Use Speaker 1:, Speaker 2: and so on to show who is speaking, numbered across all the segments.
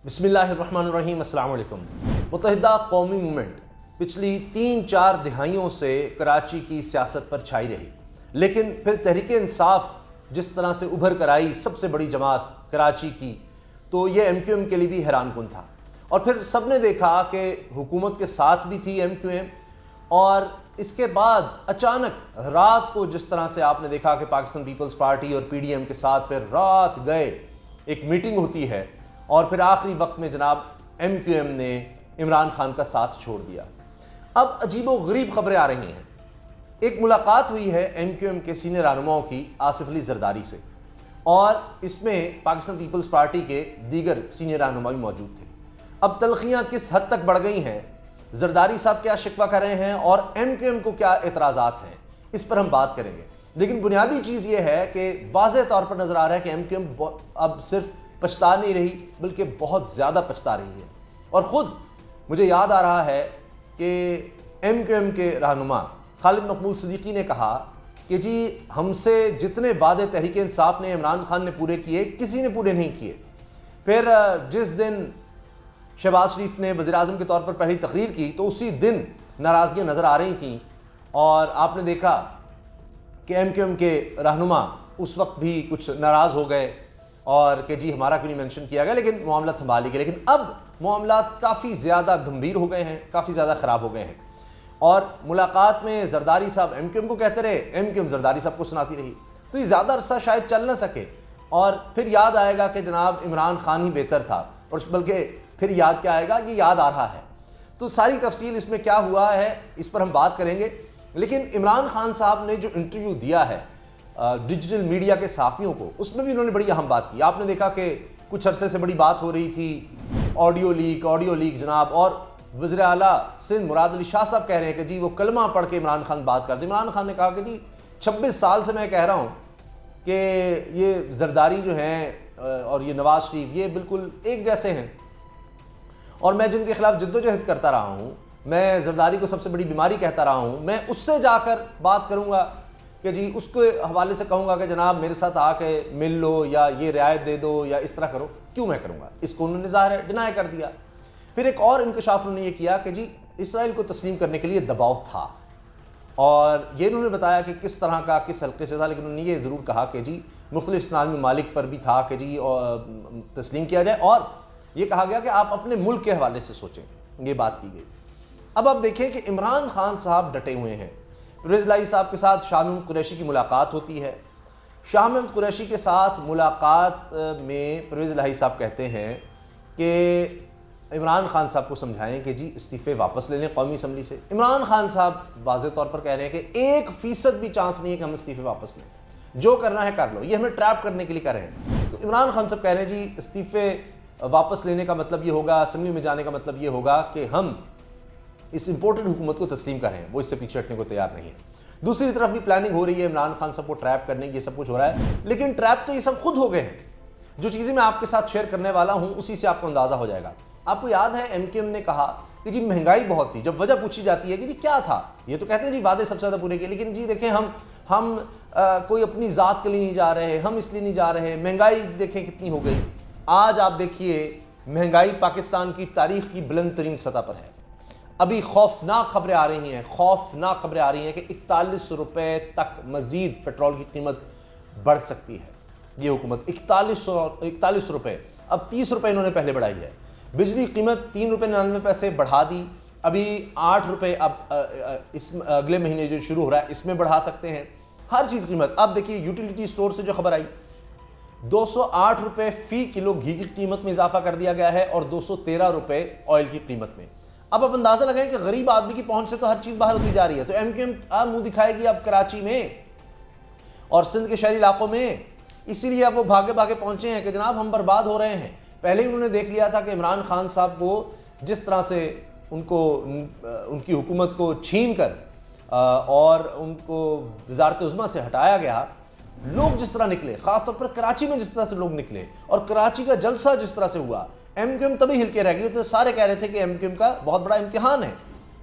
Speaker 1: بسم اللہ الرحمن الرحیم۔ السلام علیکم۔ متحدہ قومی موومنٹ پچھلی 3-4 دہائیوں سے کراچی کی سیاست پر چھائی رہی، لیکن پھر تحریک انصاف جس طرح سے ابھر کر آئی، سب سے بڑی جماعت کراچی کی، تو یہ ایم کیو ایم کے لیے بھی حیران کن تھا۔ اور پھر سب نے دیکھا کہ حکومت کے ساتھ بھی تھی ایم کیو ایم، اور اس کے بعد اچانک رات کو جس طرح سے آپ نے دیکھا کہ پاکستان پیپلز پارٹی اور پی ڈی ایم کے ساتھ پھر رات گئے ایک میٹنگ ہوتی ہے، اور پھر آخری وقت میں جناب ایم کیو ایم نے عمران خان کا ساتھ چھوڑ دیا۔ اب عجیب و غریب خبریں آ رہی ہیں۔ ایک ملاقات ہوئی ہے ایم کیو ایم کے سینئر رہنماؤں کی آصف علی زرداری سے، اور اس میں پاکستان پیپلز پارٹی کے دیگر سینئر رہنما بھی موجود تھے۔ اب تلخیاں کس حد تک بڑھ گئی ہیں، زرداری صاحب کیا شکوہ کر رہے ہیں اور ایم کیو ایم کو کیا اعتراضات ہیں، اس پر ہم بات کریں گے۔ لیکن بنیادی چیز یہ ہے کہ واضح طور پر نظر آ رہا ہے کہ ایم کیو ایم اب صرف پچھتا نہیں رہی بلکہ بہت زیادہ پچھتا رہی ہے۔ اور خود مجھے یاد آ رہا ہے کہ ایم کیو ایم کے رہنما خالد مقبول صدیقی نے کہا کہ جی ہم سے جتنے وعدے تحریک انصاف نے، عمران خان نے پورے کیے، کسی نے پورے نہیں کیے۔ پھر جس دن شہباز شریف نے وزیر اعظم کے طور پر پہلی تقریر کی تو اسی دن ناراضگیاں نظر آ رہی تھیں، اور آپ نے دیکھا کہ ایم کیو ایم کے رہنما اس وقت بھی کچھ ناراض ہو گئے اور کہ جی ہمارا کیوں نہیں مینشن کیا گیا، لیکن معاملات سنبھال گئے۔ لیکن اب معاملات کافی زیادہ گمبھیر ہو گئے ہیں، کافی زیادہ خراب ہو گئے ہیں، اور ملاقات میں زرداری صاحب ایم کیو ایم کو کہتے رہے، ایم کیو ایم زرداری صاحب کو سناتی رہی، تو یہ زیادہ عرصہ شاید چل نہ سکے، اور پھر یاد آئے گا کہ جناب عمران خان ہی بہتر تھا، اور بلکہ پھر یاد کیا آئے گا، یہ یاد آ رہا ہے۔ تو ساری تفصیل اس میں کیا ہوا ہے اس پر ہم بات کریں گے۔ لیکن عمران خان صاحب نے جو انٹرویو دیا ہے ڈیجیٹل میڈیا کے صحافیوں کو، اس میں بھی انہوں نے بڑی اہم بات کی۔ آپ نے دیکھا کہ کچھ عرصے سے بڑی بات ہو رہی تھی آڈیو لیک جناب، اور وزیر اعلیٰ سندھ مراد علی شاہ صاحب کہہ رہے ہیں کہ جی وہ کلمہ پڑھ کے عمران خان بات کرتے۔ عمران خان نے کہا کہ جی 26 سال سے میں کہہ رہا ہوں کہ یہ زرداری جو ہیں اور یہ نواز شریف یہ بالکل ایک جیسے ہیں، اور میں جن کے خلاف جدوجہد کرتا رہا ہوں، میں زرداری کو سب سے بڑی بیماری کہتا رہا ہوں، میں اس سے جا کر بات کروں گا کہ جی اس کے حوالے سے کہوں گا کہ جناب میرے ساتھ آ کے مل لو یا یہ رعایت دے دو یا اس طرح کرو، کیوں میں کروں گا؟ اس کو انہوں نے ظاہر ہے ڈینائی کر دیا۔ پھر ایک اور انکشاف انہوں نے یہ کیا کہ جی اسرائیل کو تسلیم کرنے کے لیے دباؤ تھا، اور یہ انہوں نے بتایا کہ کس طرح کا، کس حلقے سے تھا، لیکن انہوں نے یہ ضرور کہا کہ جی مختلف اسلامی ممالک پر بھی تھا کہ جی تسلیم کیا جائے، اور یہ کہا گیا کہ آپ اپنے ملک کے حوالے سے سوچیں، یہ بات کی گئی۔ اب آپ دیکھیں کہ عمران خان صاحب ڈٹے ہوئے ہیں۔ پرویز الہی صاحب کے ساتھ شاہ محمود قریشی کی ملاقات ہوتی ہے۔ شاہ محمود قریشی کے ساتھ ملاقات میں پرویز الہی صاحب کہتے ہیں کہ عمران خان صاحب کو سمجھائیں کہ جی استعفے واپس لے لیں قومی اسمبلی سے۔ عمران خان صاحب واضح طور پر کہہ رہے ہیں کہ 1% بھی چانس نہیں ہے کہ ہم استعفے واپس لیں، جو کرنا ہے کر لو، یہ ہمیں ٹریپ کرنے کے لیے کر رہے ہیں۔ تو عمران خان صاحب کہہ رہے ہیں جی استعفے واپس لینے کا مطلب یہ ہوگا، اسمبلی میں جانے کا مطلب یہ ہوگا کہ ہم اس امپورٹنٹ حکومت کو تسلیم کریں، وہ اس سے پیچھے ہٹنے کو تیار نہیں ہے۔ دوسری طرف بھی پلاننگ ہو رہی ہے عمران خان صاحب کو ٹریپ کرنے کی، یہ سب کچھ ہو رہا ہے، لیکن ٹریپ تو یہ سب خود ہو گئے ہیں۔ جو چیزیں میں آپ کے ساتھ شیئر کرنے والا ہوں اسی سے آپ کو اندازہ ہو جائے گا۔ آپ کو یاد ہے ایم کیو ایم نے کہا کہ جی مہنگائی بہت تھی، جب وجہ پوچھی جاتی ہے کہ جی کیا تھا، یہ تو کہتے ہیں جی وعدے سب سے زیادہ پورے کیے، لیکن جی دیکھیں ہم کوئی اپنی ذات کے لیے نہیں جا رہے، ہم اس لیے نہیں جا رہے، مہنگائی دیکھیں کتنی ہو گئی۔ آج آپ دیکھیے مہنگائی پاکستان کی تاریخ کی بلند ترین سطح پر ہے۔ ابھی خوفناک خبریں آ رہی ہیں کہ 41 روپے تک مزید پیٹرول کی قیمت بڑھ سکتی ہے۔ یہ حکومت 41 روپے، اب 30 روپے انہوں نے پہلے بڑھائی ہے۔ بجلی قیمت 3 روپے 99 پیسے بڑھا دی، ابھی 8 روپے اب اس اگلے مہینے جو شروع ہو رہا ہے اس میں بڑھا سکتے ہیں۔ ہر چیز قیمت، اب دیکھیے یوٹیلیٹی سٹور سے جو خبر آئی 208 روپے فی کلو گھی کی قیمت میں اضافہ کر دیا گیا ہے، اور 213 روپے آئل کی قیمت میں۔ اب آپ اندازہ لگائیں کہ غریب آدمی کی پہنچ سے تو ہر چیز باہر ہوتی جا رہی ہے، تو ایم کیو ایم منہ دکھائے گی اب کراچی میں اور سندھ کے شہری علاقوں میں، اسی لیے اب وہ بھاگے پہنچے ہیں کہ جناب ہم برباد ہو رہے ہیں۔ پہلے ہی انہوں نے دیکھ لیا تھا کہ عمران خان صاحب کو جس طرح سے ان کی حکومت کو چھین کر اور ان کو وزارت عظمیٰ سے ہٹایا گیا، لوگ جس طرح نکلے، خاص طور پر کراچی میں جس طرح سے لوگ نکلے، اور کراچی کا جلسہ جس طرح سے ہوا، ایم کیو ایم تبھی ہل کے رہ گئی۔ تو سارے کہہ رہے تھے کہ ایم کیو ایم کا بہت بڑا امتحان ہے۔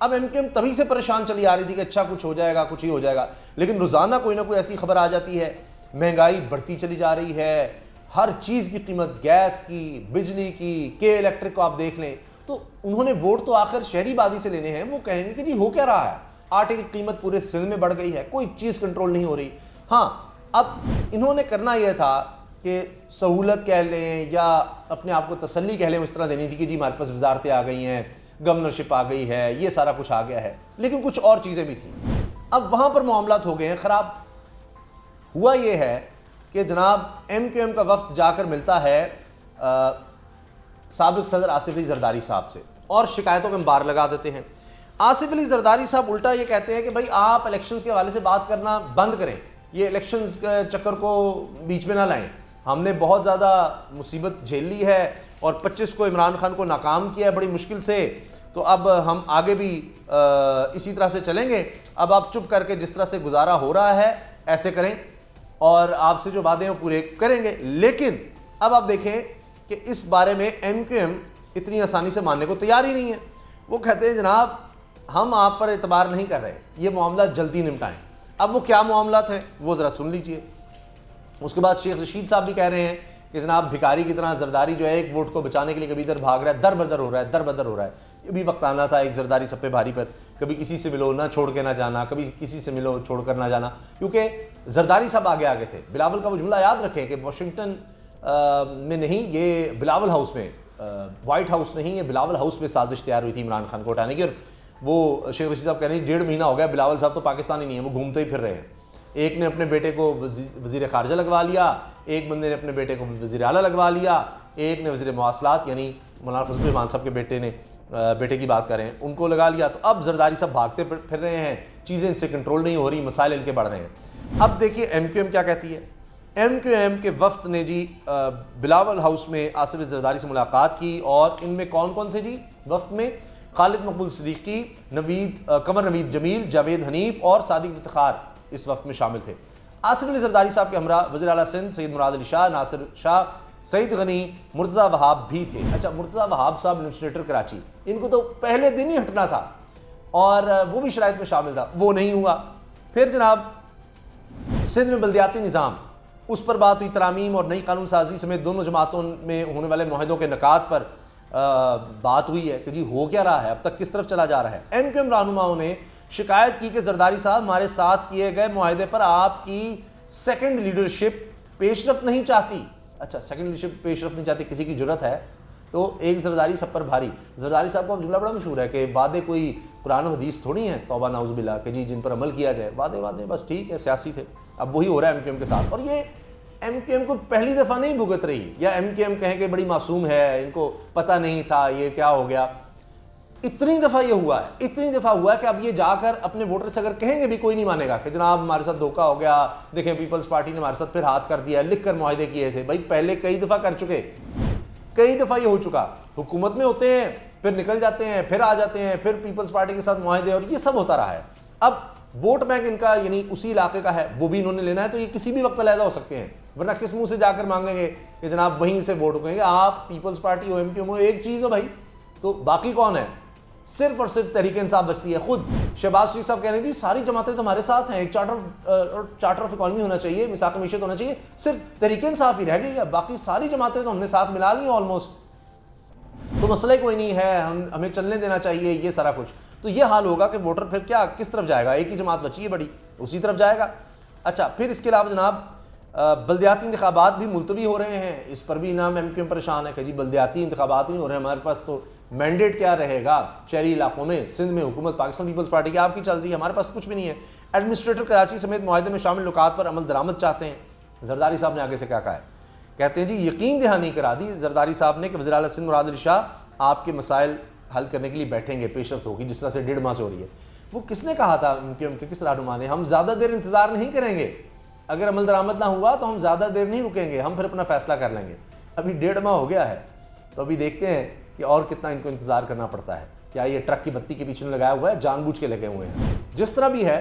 Speaker 1: اب ایم کیو ایم تبھی سے پریشان چلی آ رہی تھی کہ اچھا کچھ ہو جائے گا، کچھ ہی ہو جائے گا، لیکن روزانہ کوئی نہ کوئی ایسی خبر آ جاتی ہے، مہنگائی بڑھتی چلی جا رہی ہے، ہر چیز کی قیمت، گیس کی، بجلی کی، کے الیکٹرک کو آپ دیکھ لیں، تو انہوں نے ووٹ تو آخر شہری بادی سے لینے ہیں. وہ کہیں گے کہ جی ہو کیا رہا ہے، آٹے کی قیمت پورے سندھ میں بڑھ گئی ہے، کوئی چیز کنٹرول نہیں ہو رہی. ہاں اب انہوں نے کرنا یہ تھا کہ سہولت کہہ لیں یا اپنے آپ کو تسلی کہہ لیں، اس طرح دینی تھی کہ جی ہمارے پاس وزارتیں آ گئی ہیں، گورنرشپ آ گئی ہے، یہ سارا کچھ آ گیا ہے. لیکن کچھ اور چیزیں بھی تھیں. اب وہاں پر معاملات ہو گئے ہیں خراب. ہوا یہ ہے کہ جناب ایم کیو ایم کا وفد جا کر ملتا ہے سابق صدر آصف علی زرداری صاحب سے اور شکایتوں میں بار لگا دیتے ہیں. آصف علی زرداری صاحب الٹا یہ کہتے ہیں کہ بھائی آپ الیکشنز کے حوالے سے بات کرنا بند کریں، یہ الیکشنز کے چکر کو بیچ میں نہ لائیں. ہم نے بہت زیادہ مصیبت جھیل لی ہے اور 25 کو عمران خان کو ناکام کیا ہے بڑی مشکل سے، تو اب ہم آگے بھی اسی طرح سے چلیں گے. اب آپ چپ کر کے جس طرح سے گزارا ہو رہا ہے ایسے کریں اور آپ سے جو وعدے ہیں وہ پورے کریں گے. لیکن اب آپ دیکھیں کہ اس بارے میں ایم کیو ایم اتنی آسانی سے ماننے کو تیار ہی نہیں ہے. وہ کہتے ہیں جناب ہم آپ پر اعتبار نہیں کر رہے، یہ معاملات جلدی نمٹائیں. اب وہ کیا معاملات ہیں وہ ذرا سن لیجئے. اس کے بعد شیخ رشید صاحب بھی کہہ رہے ہیں کہ جناب بھکاری کی طرح زرداری جو ہے ایک ووٹ کو بچانے کے لیے کبھی ادھر بھاگ رہا ہے، در بدر ہو رہا ہے. یہ بھی وقت آنا تھا ایک زرداری سب پہ بھاری پر، کبھی کسی سے ملو نہ چھوڑ کے نہ جانا، کبھی کسی سے ملو چھوڑ کر نہ جانا. کیونکہ زرداری صاحب آگے تھے. بلاول کا وہ جملہ یاد رکھیں کہ واشنگٹن میں نہیں، یہ بلاول ہاؤس میں، وائٹ ہاؤس نہیں، یہ بلاول ہاؤس میں سازش تیار ہوئی تھی عمران خان کو اٹھانے کی. اور وہ شیخ رشید صاحب کہہ رہے ہیں 1.5 مہینہ ہو گیا، بلاول صاحب تو پاکستانی نہیں ہیں، وہ گھومتے ہی پھر رہے ہیں. ایک نے اپنے بیٹے کو وزیر خارجہ لگوا لیا، ایک بندے نے اپنے بیٹے کو وزیر اعلیٰ لگوا لیا، ایک نے وزیر مواصلات یعنی مولانا فضل الرحمان صاحب کے بیٹے کی بات کریں ان کو لگا لیا. تو اب زرداری صاحب بھاگتے پھر رہے ہیں، چیزیں ان سے کنٹرول نہیں ہو رہی، مسائل ان کے بڑھ رہے ہیں. اب دیکھیے ایم کیو ایم کیا کہتی ہے. ایم کیو ایم کے وفد نے جی بلاول ہاؤس میں آصف علی زرداری سے ملاقات کی، اور ان میں کون کون تھے جی وفد میں؟ خالد مقبول صدیقی، قمر نوید جمیل، جاوید حنیف اور صادق افتخار اس وفد میں شامل تھے. آصف علی زرداری صاحب کے ہمراہ وزیر اعلیٰ سندھ سید مراد علی شاہ، ناصر شاہ، سعید غنی، مرتضیٰ وہاب بھی تھے. اچھا مرتضیٰ وہاب صاحب ایڈمنسٹریٹر کراچی، ان کو تو پہلے دن ہی ہٹنا تھا اور وہ بھی شرائط میں شامل تھا، وہ نہیں ہوا. پھر جناب سندھ میں بلدیاتی نظام، اس پر بات ہوئی. ترامیم اور نئی قانون سازی سمیت دونوں جماعتوں میں ہونے والے معاہدوں کے نکات پر بات ہوئی ہے کہ جی ہو کیا رہا ہے، اب تک کس طرف چلا جا رہا ہے. ایم کیو ایم رہنماؤں نے شکایت کی کہ زرداری صاحب ہمارے ساتھ کیے گئے معاہدے پر آپ کی سیکنڈ لیڈرشپ پیش رفت نہیں چاہتی. اچھا سیکنڈ لیڈرشپ پیش رفت نہیں چاہتی، کسی کی جرت ہے تو ایک زرداری سب پر بھاری. زرداری صاحب کا جملہ بڑا مشہور ہے کہ وعدے کوئی قرآن و حدیث تھوڑی ہیں، توبہ نعوذ باللہ، کہ جی جن پر عمل کیا جائے. وعدے بس ٹھیک ہے، سیاسی تھے. اب وہی ہو رہا ہے ایم کیو ایم کے ساتھ. اور یہ ایم کیو ایم کو پہلی دفعہ نہیں بھگت رہی، یا ایم کیو ایم کہیں کہ بڑی معصوم ہے، ان کو پتہ نہیں تھا یہ کیا ہو گیا. اتنی دفعہ یہ ہوا ہے کہ اب یہ جا کر اپنے ووٹر سے اگر کہیں گے بھی کوئی نہیں مانے گا کہ جناب ہمارے ساتھ دھوکہ ہو گیا، دیکھیں پیپلز پارٹی نے ہمارے ساتھ پھر ہاتھ کر دیا، لکھ کر معاہدے کیے تھے. بھائی پہلے کئی دفعہ کر چکے، کئی دفعہ یہ ہو چکا. حکومت میں ہوتے ہیں پھر نکل جاتے ہیں، پھر آ جاتے ہیں، پھر پیپلز پارٹی کے ساتھ معاہدے، اور یہ سب ہوتا رہا ہے. اب ووٹ بینک ان کا یعنی اسی علاقے کا ہے، وہ بھی انہوں نے لینا ہے، تو یہ کسی بھی وقت علیحدہ ہو سکتے ہیں. ورنہ کس منہ سے جا کر مانگیں گے کہ جناب وہیں سے ووٹ کہیں گے. آپ پیپلز پارٹی ہو، ایم کیو ایم ہو، ایک چیز ہو بھائی، تو باقی کون ہے؟ صرف اور صرف تحریک انصاف بچتی ہے. خود شہباز شریف صاحب کہہ رہے ہیں جی ساری جماعتیں تو ہمارے ساتھ ہیں، ایک چارٹر آف اکانومی ہونا چاہیے، میثاق معیشت ہونا چاہیے، صرف تحریک انصاف ہی رہ گئی ہے، باقی ساری جماعتیں تو ہم نے ساتھ ملا لی ہیں آلموسٹ، تو مسئلہ کوئی نہیں ہے، ہمیں چلنے دینا چاہیے، یہ سارا کچھ. تو یہ حال ہوگا کہ ووٹر پھر کیا کس طرف جائے گا؟ ایک ہی جماعت بچی ہے بڑی، اسی طرف جائے گا. اچھا پھر اس کے علاوہ جناب بلدیاتی انتخابات بھی ملتوی ہو رہے ہیں. اس پر بھی انعام ایم کیو ایم پریشان ہے کہ جی بلدیاتی انتخابات نہیں ہو رہے ہیں، ہمارے پاس تو مینڈیٹ کیا رہے گا شہری علاقوں میں؟ سندھ میں حکومت پاکستان پیپلز پارٹی کی آپ کی چل رہی ہے، ہمارے پاس کچھ بھی نہیں ہے. ایڈمنسٹریٹر کراچی سمیت معاہدے میں شامل نکات پر عمل درآمد چاہتے ہیں. زرداری صاحب نے آگے سے کیا کہا ہے؟ کہتے ہیں جی یقین دہانی کرا دی زرداری صاحب نے کہ وزیر اعلیٰ سندھ مراد علی شاہ آپ کے مسائل حل کرنے کے لیے بیٹھیں گے، پیش رفت ہوگی، جس طرح سے 1.5 ماہ سے ہو رہی ہے. وہ کس نے کہا تھا ان کے کس رہنما نے؟ ہم زیادہ دیر انتظار نہیں کریں گے، اگر عمل درآمد نہ ہوا تو ہم زیادہ دیر نہیں رکیں گے، ہم پھر اپنا فیصلہ کر لیں گے. ابھی 1.5 ماہ ہو گیا ہے، تو ابھی دیکھتے ہیں کہ اور کتنا ان کو انتظار کرنا پڑتا ہے. کیا یہ ٹرک کی بتی کے پیچھے لگایا ہوا ہے؟ جان بوجھ کے لگے ہوئے ہیں. جس طرح بھی ہے،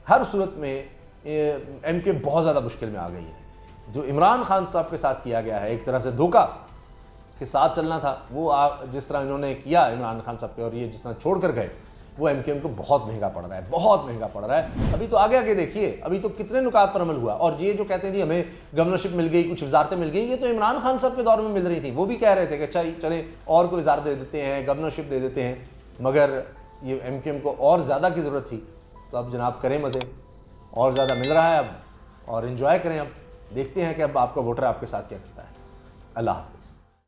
Speaker 1: ہر صورت میں ایم کے بہت زیادہ مشکل میں آ گئی ہے. جو عمران خان صاحب کے ساتھ کیا گیا ہے، ایک طرح سے دھوکہ کے ساتھ چلنا تھا، وہ جس طرح انہوں نے کیا عمران خان صاحب کے، اور یہ جس طرح چھوڑ کر گئے، وہ ایم کیو ایم کو بہت مہنگا پڑ رہا ہے، بہت مہنگا پڑ رہا ہے۔ ابھی تو آگے دیکھیے، ابھی تو کتنے نکات پر عمل ہوا، اور یہ جو کہتے ہیں جی ہمیں گورنرشپ مل گئی، کچھ وزارتیں مل گئی، یہ تو عمران خان صاحب کے دور میں مل رہی تھیں، وہ بھی کہہ رہے تھے کہ اچھا چلیں اور کوئی وزارت دے دیتے ہیں، گورنرشپ دے دیتے ہیں، مگر یہ ایم کیو ایم کو اور زیادہ کی ضرورت تھی، تو اب جناب کریں مزے، اور زیادہ مل رہا ہے اب، اور انجوائے کریں۔ اب دیکھتے ہیں کہ اب آپ کا ووٹر آپ کے ساتھ کیا کرتا ہے۔ اللہ حافظ۔